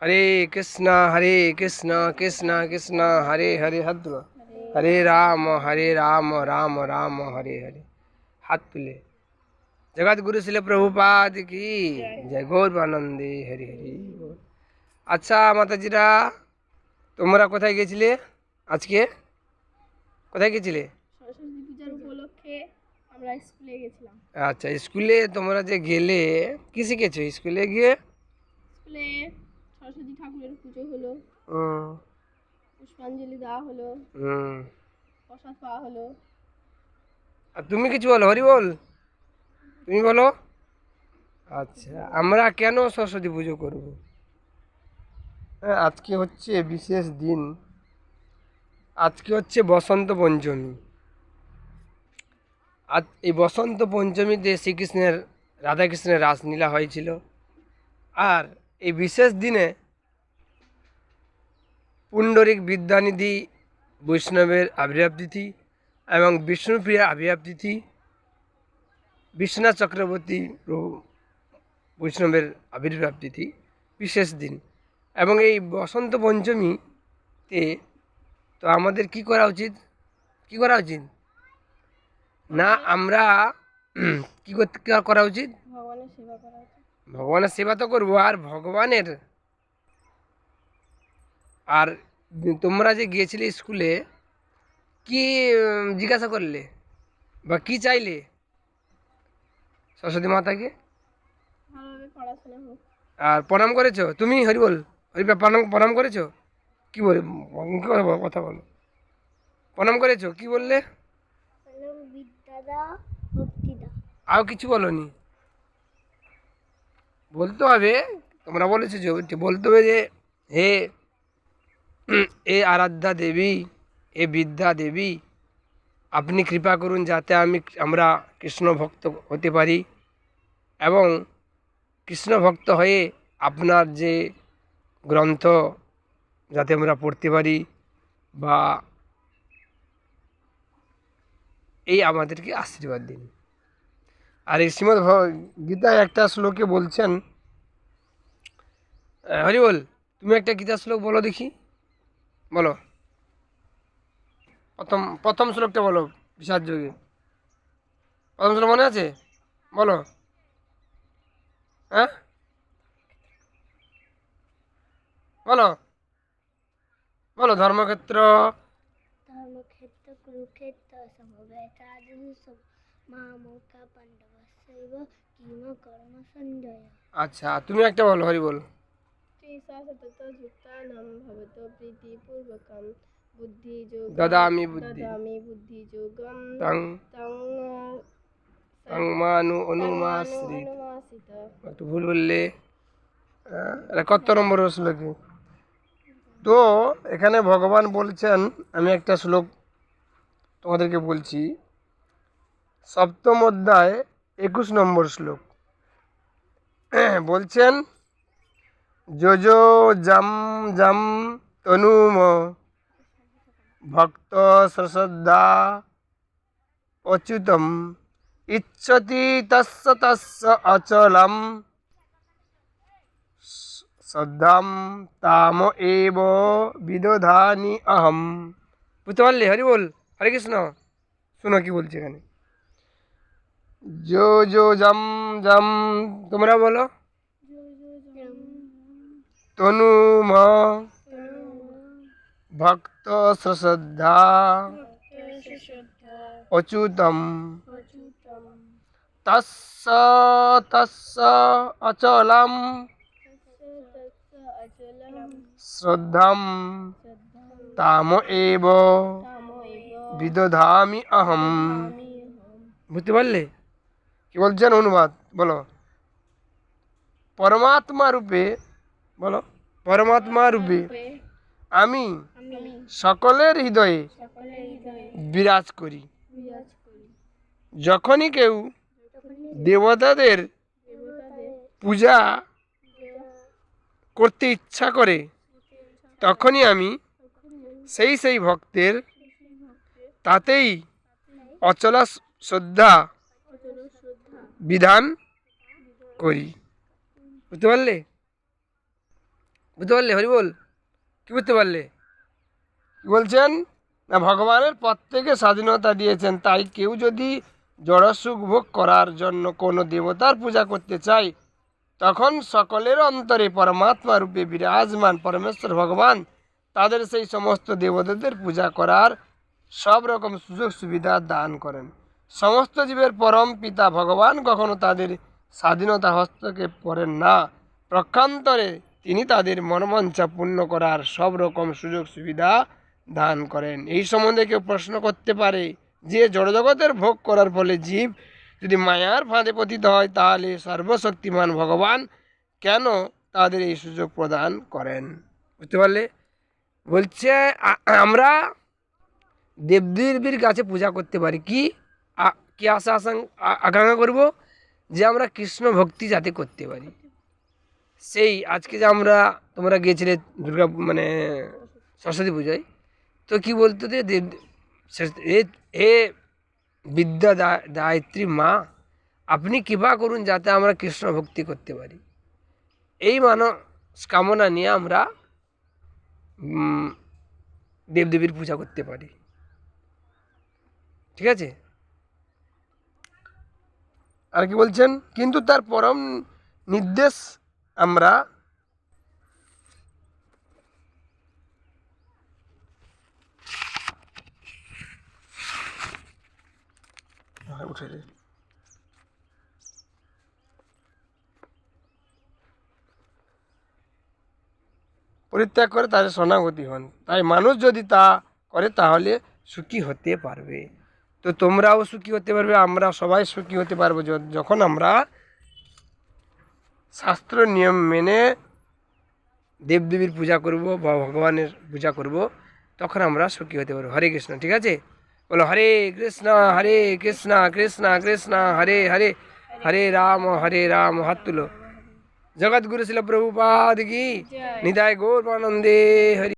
हरे कृष्णा कृष्णा कृष्णा हरे हरे हाथ तुलो हरे राम राम राम हरे हरे हाथ तुले जगत गुरु शिल प्रभुपाद की जय गौरवानंदे हरि हरि बोल। আচ্ছা মাতাজিরা, তোমরা কোথায় গেছিলে? আজকে কোথায় গেছিলে? সরস্বতী পূজার উপলক্ষে আমরা স্কুলে গেছিলাম। আচ্ছা, স্কুলে তোমরা যে গেলে কি শিখেছো স্কুলে গিয়ে? স্কুলে সরস্বতী ঠাকুরের পুজো হলো, হুম পুষ্পাঞ্জলি দেওয়া হলো, হুম। প্রসাদ পাওয়া হলো। আর তুমি কিছু বলো, হরি বল, তুমি বলো। আচ্ছা, আমরা কেন সরস্বতী পুজো করব? হ্যাঁ, আজকে হচ্ছে বিশেষ দিন। আজকে হচ্ছে বসন্ত পঞ্চমী। আজ এই বসন্ত পঞ্চমীতে শ্রীকৃষ্ণের রাধাকৃষ্ণের রাসলীলা হয়েছিল। আর এই বিশেষ দিনে পুণ্ডরিক বিদ্যানিধি বৈষ্ণবের আবির্ভাব তিথি এবং বিষ্ণুপ্রিয়া আবির্ভাব তিথি, বিশ্বনাথ চক্রবর্তী প্রভু বৈষ্ণবের আবির্ভাব তিথি, বিশেষ দিন। এবং এই বসন্ত পঞ্চমীতে তো আমাদের কি করা উচিত? কি করা উচিত না আমরা কি করতে করা উচিত? ভগবানের সেবা করা উচিত। ভগবানের সেবা তো করবো, আর ভগবানের আর তোমরা যে গিয়েছিলে স্কুলে কি জিজ্ঞাসা করলে বা কি চাইলে সরস্বতী মাতাকে? ভালোভাবে পড়াশোনা হোক। আর প্রণাম করেছো তুমি? হরি বল, হরি প্রণাম প্রণাম করেছো? কি বলে কথা বলো, প্রণাম করেছো? কি বললে? বিদ্যা দাও, ভক্তি দাও। আর কিছু বলনি? বলতে হবে, তোমরা বলেছো যে বলতে হবে যে হে এ আরাধ্যা দেবী, এ বিদ্যা দেবী, আপনি কৃপা করুন যাতে আমরা কৃষ্ণ ভক্ত হতে পারি এবং কৃষ্ণ ভক্ত হয়ে আপনার যে গ্রন্থ যাতে আমরা পড়তে পারি, বা এই আমাদেরকে আশীর্বাদ দিন। আর এই শ্রীমদ্ গীতায় একটা শ্লোকে বলছেন, হরি বল, তুমি একটা গীতা শ্লোক বলো দেখি, বলো। প্রথম প্রথম শ্লোকটা বলো, বিষাদ যোগে প্রথম শ্লোক মনে আছে? বলো। হ্যাঁ বলো, বলো। ধর্মক্ষেত্র ধর্মক্ষেত্র কুরুক্ষেত্র সমবেতাদুঃ মামকা পাণ্ডবস্যৈব কিম কর্ম সঞ্জয়। আচ্ছা, তুমি একটা বলো, হরি বল। ত্রিশা সতত যুক্তানাং ভবতো প্রীতিপূর্বকং বুদ্ধিযোগং দদামি বুদ্ধি দদামি বুদ্ধিযোগং তং তং তং মানু অনুমাশ্রী। অনুমাসিত। একটু ভুল বললে। এটা কত নম্বর শ্লোকে? তো এখানে ভগবান বলছেন, আমি একটা শ্লোক তোমাদেরকে বলছি, সপ্তম অধ্যায় 21 নম্বর শ্লোক। বলছেন, যোজো জম জম তনুম ভক্ত শ্রদ্ধা অচ্যুতম ইচ্ছতি তস্য তস্য অচলম শ্রদ্ধাম তাম এব বিদধানি অহম। বুঝতে পারলে? হরি বল, হরে কৃষ্ণ। শোনো কি বলছে এখানে, জো জো জম জম, তোমরা বলো, তনুম ভক্ত শ্রদ্ধা অচ্যুতম তস্য তস্য অচলম শ্রদ্ধাম তাম এব বিদধামি অহম। বুঝতে পারলে কি বলছেন? অনুবাদ বলো। পরমাত্মা রূপে, বলো, পরমাত্মা রূপে আমি সকলের হৃদয়ে বিরাজ করি। যখনই কেউ দেবতাদের পূজা করতে ইচ্ছা করে, তখনই আমি সেই ভক্তের তাতেই অচলা শ্রদ্ধা বিধান করি। বুঝতে পারলে? বুঝতে পারলে হরি বল? কি বুঝতে পারলে? কি বলছেন না, ভগবানের প্রত্যেকে স্বাধীনতা দিয়েছেন, তাই কেউ যদি জড়সুখ ভোগ করার জন্য কোনো দেবতার পূজা করতে চায়, তখন সকলের অন্তরে পরমাত্মা রূপে বিরাজমান পরমেশ্বর ভগবান তাদের সেই সমস্ত দেবতাদের পূজা করার সব রকম সুযোগ সুবিধা দান করেন। সমস্ত জীবের পরম পিতা ভগবান কখনো তাদের স্বাধীনতা হস্তক্ষেপ করেন না। প্রক্ষান্তরে তিনি তাদের মনোবাঞ্ছা পূর্ণ করার সব রকম সুযোগ সুবিধা দান করেন। এই সম্বন্ধে কেউ প্রশ্ন করতে পারে যে জড়জগতের ভোগ করার ফলে জীব যদি মায়ার ফাঁদে পতিত হয়, তাহলে সর্বশক্তিমান ভগবান কেন তাদের এই সুযোগ প্রদান করেন? বুঝতে পারলে? বলছে আমরা দেবদেবীর কাছে পূজা করতে পারি কি কি আশা আকাঙ্ক্ষা করব? যে আমরা কৃষ্ণ ভক্তি যাতে করতে পারি। সেই আজকে যে তোমরা গিয়েছিলে দুর্গা মানে সরস্বতী পূজায়, তো কি বলতো যে এ বিদ্যা দায়িত্রী মা, আপনি কৃপা করুন যাতে আমরা কৃষ্ণ ভক্তি করতে পারি। এই কামনা নিয়ে আমরা দেবদেবীর পূজা করতে পারি। ঠিক আছে? আর কি বলছেন? কিন্তু তার পরম নির্দেশ আমরা উঠে পরিত্যাগ করে তাদের শরণাগতি হন। তাই মানুষ যদি তা করে তাহলে সুখী হতে পারবে। তো তোমরাও সুখী হতে পারবে, আমরা সবাই সুখী হতে পারবো যখন আমরা শাস্ত্র নিয়ম মেনে দেবদেবীর পূজা করব বা ভগবানের পূজা করব, তখন আমরা সুখী হতে পারবো। হরে কৃষ্ণ। ঠিক আছে? বলো হরে কৃষ্ণ কৃষ্ণ কৃষ্ণ হরে হরে, হরে রাম। হাত তুলো। জগৎগুরু শিল প্রভুপাদ কি নিতাই গৌর আনন্দে হরি।